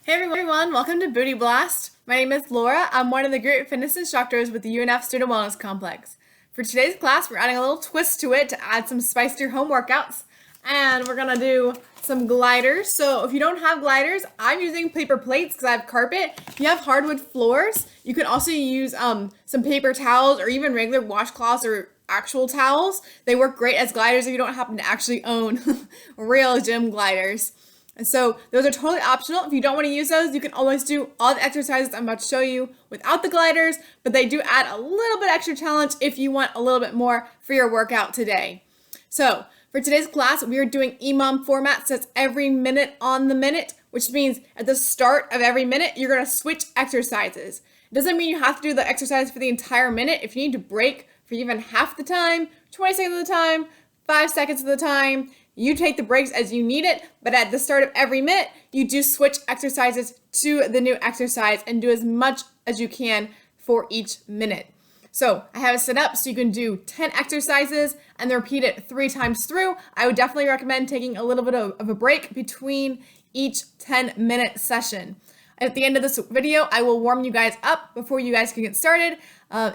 Hey everyone, welcome to Booty Blast. My name is Laura. I'm one of the group fitness instructors with the UNF Student Wellness Complex. For today's class, we're adding a little twist to it to add some spice to your home workouts. And we're gonna do some gliders. So if you don't have gliders, I'm using paper plates because I have carpet. If you have hardwood floors, you can also use some paper towels or even regular washcloths or actual towels. They work great as gliders if you don't happen to actually own real gym gliders. And so those are totally optional. If you don't want to use those, you can always do all the exercises I'm about to show you without the gliders, but they do add a little bit extra challenge if you want a little bit more for your workout today. So for today's class, we are doing EMOM format, so it's every minute on the minute, which means at the start of every minute, you're going to switch exercises. It doesn't mean you have to do the exercise for the entire minute. If you need to break for even half the time, 20 seconds of the time, 5 seconds of the time, you take the breaks as you need it, but at the start of every minute, you do switch exercises to the new exercise and do as much as you can for each minute. So I have it set up so you can do 10 exercises and then repeat it 3 times through. I would definitely recommend taking a little bit of a break between each 10-minute session. At the end of this video, I will warm you guys up before you guys can get started.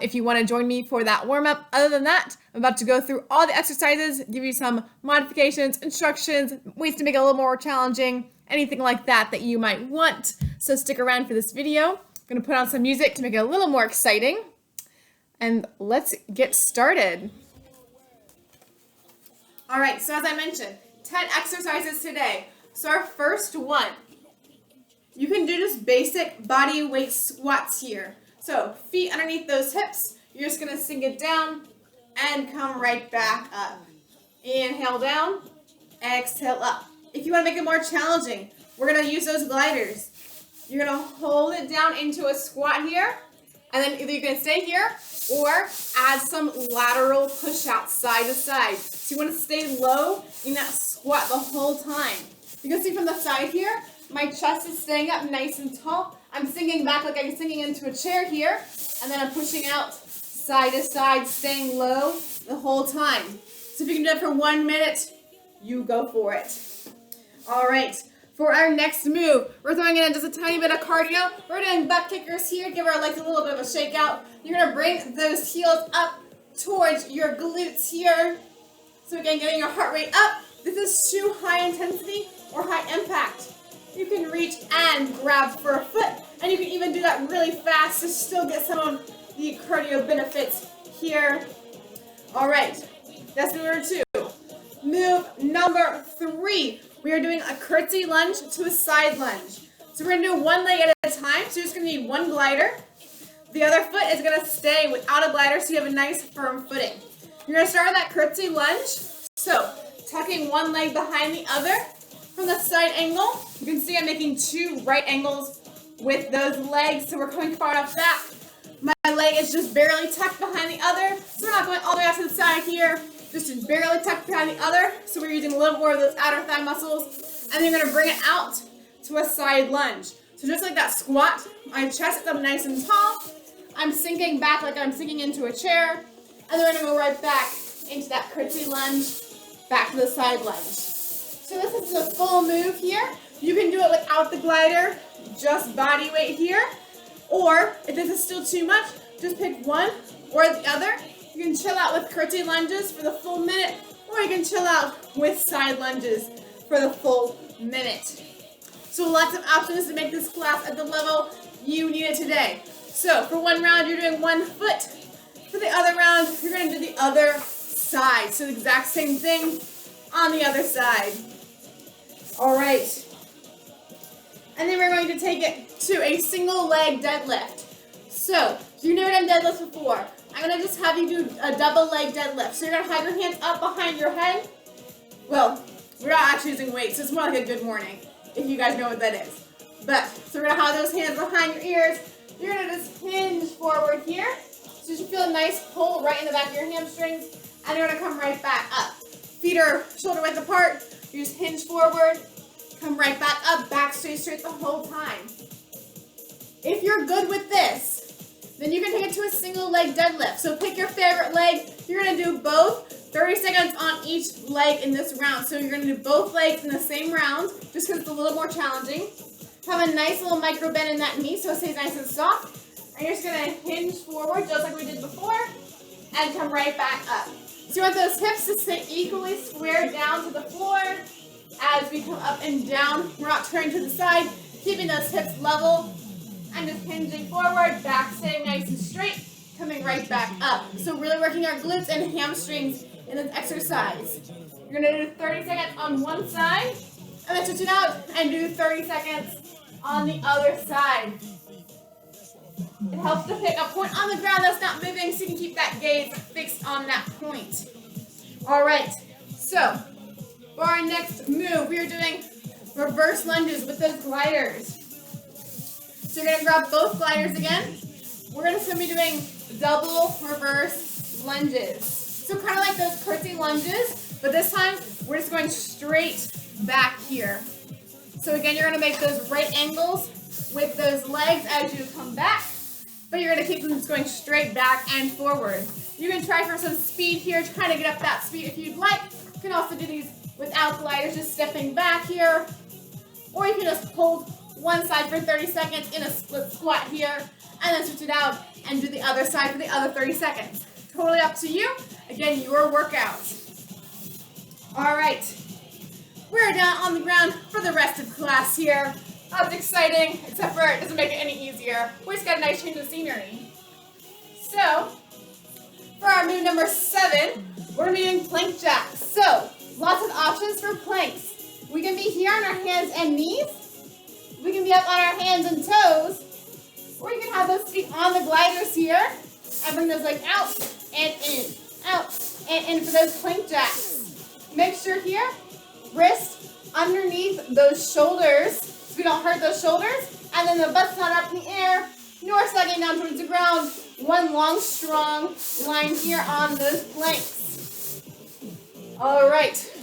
If you want to join me for that warm up. Other than that, I'm about to go through all the exercises, give you some modifications, instructions, ways to make it a little more challenging, anything like that that you might want. So stick around for this video. I'm going to put on some music to make it a little more exciting. And let's get started. All right, so as I mentioned, 10 exercises today. So our first one, you can do just basic body weight squats here. So feet underneath those hips, you're just gonna sink it down and come right back up. Inhale down, exhale up. If you wanna make it more challenging, we're gonna use those gliders. You're gonna hold it down into a squat here, and then either you can stay here or add some lateral push-outs side to side. So you wanna stay low in that squat the whole time. You can see from the side here, my chest is staying up nice and tall. I'm sinking back like I'm sinking into a chair here, and then I'm pushing out side to side, staying low the whole time. So if you can do it for 1 minute, you go for it. All right, for our next move, we're throwing in just a tiny bit of cardio. We're doing butt kickers here, give our legs a little bit of a shake out. You're gonna bring those heels up towards your glutes here. So again, getting your heart rate up. This is too high intensity or high impact. You can reach and grab for a foot, and you can even do that really fast to still get some of the cardio benefits here. All right, that's number 2. Move number 3, we are doing a curtsy lunge to a side lunge. So we're gonna do one leg at a time, so you're just gonna need one glider. The other foot is gonna stay without a glider, so you have a nice firm footing. You're gonna start with that curtsy lunge, so tucking one leg behind the other. From the side angle, you can see I'm making 2 right angles with those legs, so we're coming far enough back. My leg is just barely tucked behind the other, so we're not going all the way out to the side here, just barely tucked behind the other, so we're using a little more of those outer thigh muscles, and then you're going to bring it out to a side lunge. So just like that squat, my chest is up nice and tall, I'm sinking back like I'm sinking into a chair, and then we're going to go right back into that curtsy lunge, back to the side lunge. So this is the full move here. You can do it without the glider, just body weight here. Or if this is still too much, just pick one or the other. You can chill out with curtsy lunges for the full minute, or you can chill out with side lunges for the full minute. So lots of options to make this class at the level you need it today. So for one round, you're doing one foot. For the other round, you're going to do the other side. So the exact same thing on the other side. All right, and then we're going to take it to a single leg deadlift. So if you've never done deadlifts before, I'm going to just have you do a double leg deadlift. So you're going to have your hands up behind your head. Well, we're not actually using weights, so it's more like a good morning, if you guys know what that is. But, so we're going to have those hands behind your ears. You're going to just hinge forward here. So you feel a nice pull right in the back of your hamstrings, and you're going to come right back up. Feet are shoulder width apart. You just hinge forward, come right back up, back straight the whole time. If you're good with this, then you can take it to a single leg deadlift. So pick your favorite leg. You're gonna do both, 30 seconds on each leg in this round. So you're gonna do both legs in the same round, just because it's a little more challenging. Have a nice little micro bend in that knee so it stays nice and soft. And you're just going to hinge forward just like we did before and come right back up. So you want those hips to stay equally squared down to the floor as we come up and down. We're not turning to the side, keeping those hips level and just hinging forward, back staying nice and straight, coming right back up. So really working our glutes and hamstrings in this exercise. You're going to do 30 seconds on one side, and then switch it out and do 30 seconds on the other side. It helps to pick a point on the ground that's not moving so you can keep that gaze fixed on that point. All right, so for our next move, we are doing reverse lunges with those gliders. So you're going to grab both gliders again. We're going to be doing double reverse lunges. So kind of like those curtsy lunges, but this time we're just going straight back here. So again, you're going to make those right angles with those legs as you come back, but you're going to keep them just going straight back and forward. You can try for some speed here to kind of get up that speed if you'd like. You can also do these without gliders, just stepping back here, or you can just hold one side for 30 seconds in a split squat here, and then switch it out and do the other side for the other 30 seconds. Totally up to you. Again, your workout. All right. We're down on the ground for the rest of class here. That's exciting, except for it doesn't make it any easier. We just got a nice change of scenery. So, for our move number 7, we're going to be doing plank jacks. So, lots of options for planks. We can be here on our hands and knees. We can be up on our hands and toes. Or you can have those feet on the gliders here and bring those legs out and in for those plank jacks. Make sure here, wrist underneath those shoulders so we don't hurt those shoulders. And then the butt's not up in the air, nor sagging down towards the ground. One long, strong line here on those planks. All right.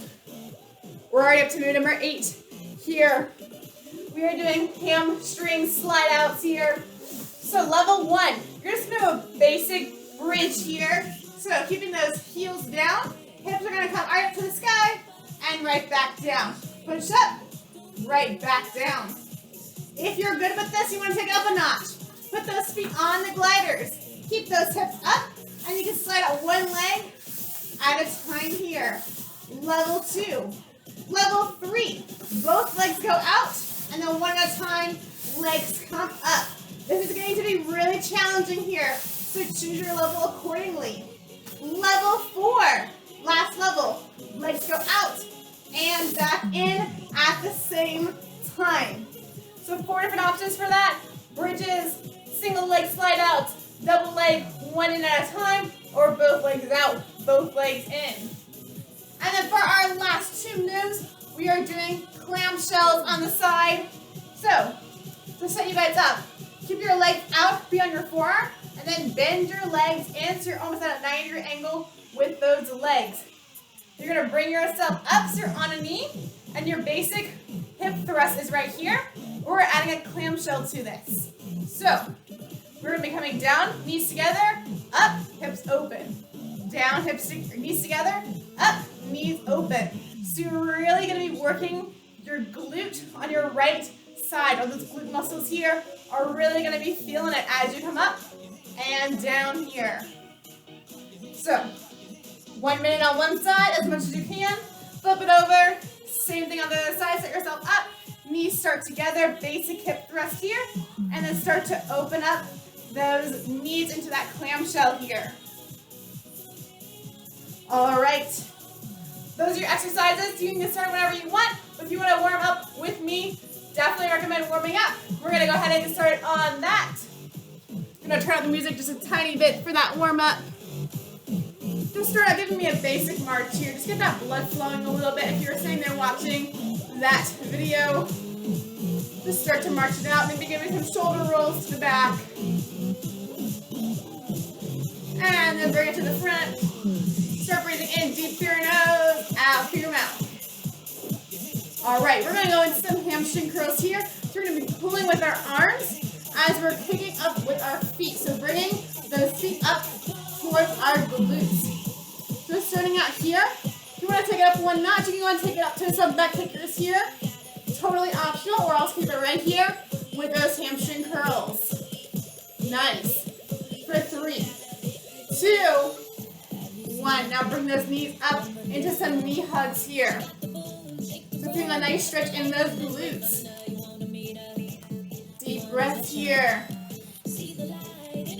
We're already up to move number 8 here. We are doing hamstring slide outs here. So level 1, you're just going to do a basic bridge here. So keeping those heels down, hips are going to come right up to the sky and right back down. Push up, right back down. If you're good with this, you want to take it up a notch. Put those feet on the gliders. Keep those hips up, and you can slide out one leg at a time here. Level 2. Level 3, both legs go out, and then one at a time, legs come up. This is going to be really challenging here, so choose your level accordingly. Level 4, last level, legs go out and back in at the same time. So 4 different options for that: bridges, single leg slide outs, double leg, one in at a time, or both legs out, both legs in. And then for our last 2 moves, we are doing clamshells on the side. So, to set you guys up, keep your legs out, be on your forearm, and then bend your legs in so you're almost at a 90-degree angle with those legs. You're going to bring yourself up so you're on a knee, and your basic hip thrust is right here. We're adding a clamshell to this. So, we're going to be coming down, knees together, up, hips open. Down, knees together, up, knees open. So you're really going to be working your glute on your right side. All those glute muscles here are really going to be feeling it as you come up and down here. So, 1 minute on one side, as much as you can. Flip it over. Same thing on the other side. Set yourself up. Knees start together. Basic hip thrust here. And then start to open up those knees into that clamshell here. All right. Those are your exercises. You can get started whenever you want. But if you want to warm up with me, definitely recommend warming up. We're going to go ahead and get started on that. I'm going to turn up the music just a tiny bit for that warm up. Just start out giving me a basic march here. Just get that blood flowing a little bit. If you're sitting there watching that video, just start to march it out. Maybe give me some shoulder rolls to the back. And then bring it to the front. Start breathing in deep through your nose, out through your mouth. All right, we're going to go into some hamstring curls here. So we're going to be pulling with our arms as we're kicking up with our feet. So bringing those feet up towards our glutes. So starting out here, if you want to take it up one notch, you can go and take it up to some back kickers here. Totally optional, or else keep it right here with those hamstring curls. Nice. For 3, 2, 1. Now bring those knees up into some knee hugs here. So feeling a nice stretch in those glutes. Deep breath here.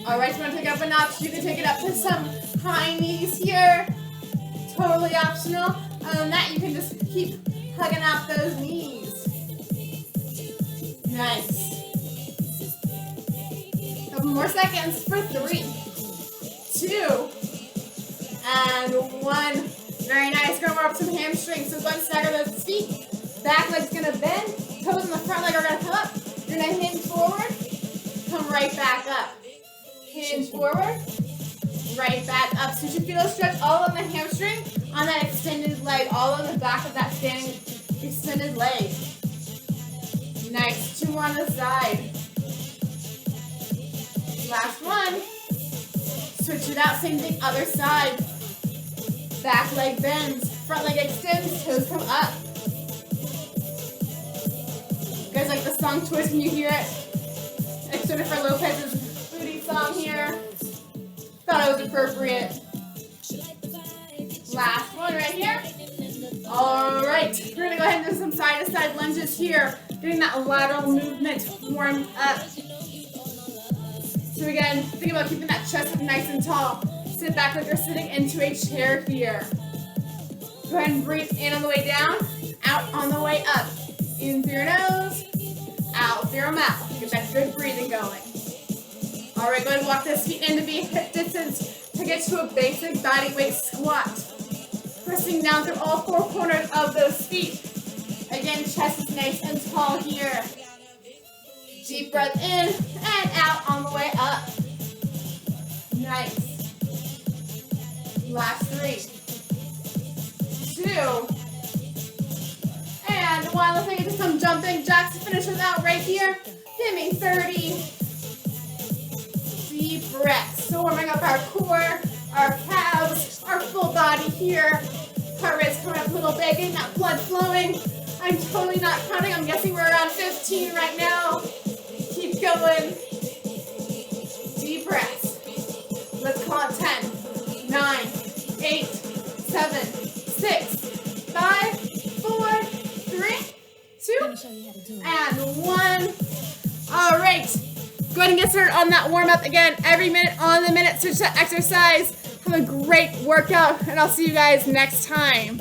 Alright, you want to take it up a notch, you can take it up to some high knees here. Totally optional. Other than that, you can just keep hugging out those knees. Nice. Couple more seconds for 3, 2, and 1. Very nice. Gonna warm up some hamstrings. So go ahead and stagger those feet. Back leg's gonna bend. Toes in the front leg are gonna come up. You're gonna hinge forward. Come right back up. Hinge forward. Right back up. So you should feel a stretch all on the hamstring, on that extended leg, all on the back of that standing extended leg. Nice. 2 more on the side. Last one. Switch it out. Same thing, other side. Back leg bends. Front leg extends. Toes come up. You guys like the song Twist when you hear it? It's Jennifer Lopez's booty song here. Thought it was appropriate. Last one right here. Alright, we're going to go ahead and do some side-to-side lunges here. Doing that lateral movement warmed up. So again, think about keeping that chest up nice and tall. Sit back like you're sitting into a chair here. Go ahead and breathe in on the way down, out on the way up. In through your nose, out through your mouth. Get that good breathing going. Alright, go ahead and walk those feet in to be hip distance to get to a basic body weight squat. Pressing down through all 4 corners of those feet. Again, chest is nice and tall here. Deep breath in and out on the way up. Nice. Last 3, 2, and 1. Let's take it to some jumping jacks to finish us out right here. Give me 30 deep breaths. So warming up our core, our calves, our full body here. Heart rate's coming up a little bit, getting that blood flowing. I'm totally not counting. I'm guessing we're around 15 right now. Keep going. Deep breaths. Let's call it 10, 9, 8, 7, 6, 5, 4, 3, 2, and 1. All right. Go ahead and get started on that warm up again. Every minute on the minute, switch to exercise. Have a great workout, and I'll see you guys next time.